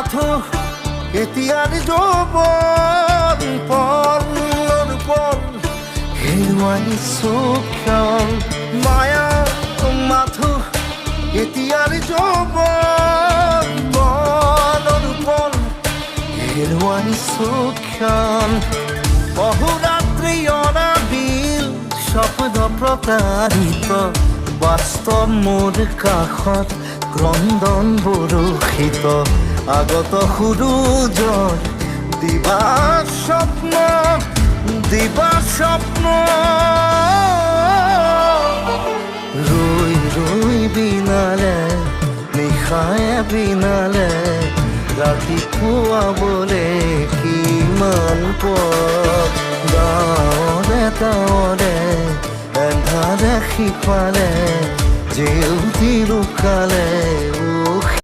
মাথো এতিয়াৰ যৌৱন পলৰ পল হেৰুৱাই চোখন মায়া মাথো এতিয়াৰ যৌৱন পলৰ পল হেৰুৱাই চোখন বহুৰাত্ৰি অনাবিল স্বপ্ন প্ৰতাৰিত বাস্তৱ মোৰ কাষত ক্ৰন্দন বৰষিত আগত সূৰুজৰ দিবা স্বপ্ন ৰৈ ৰৈ বিনালে নিশায়ে বিনালে ৰাতিপুৱাবলে কিমান পথ গাঁৱৰে গাঁৱৰে এন্ধাৰে সিফালে জেউতি লুকালে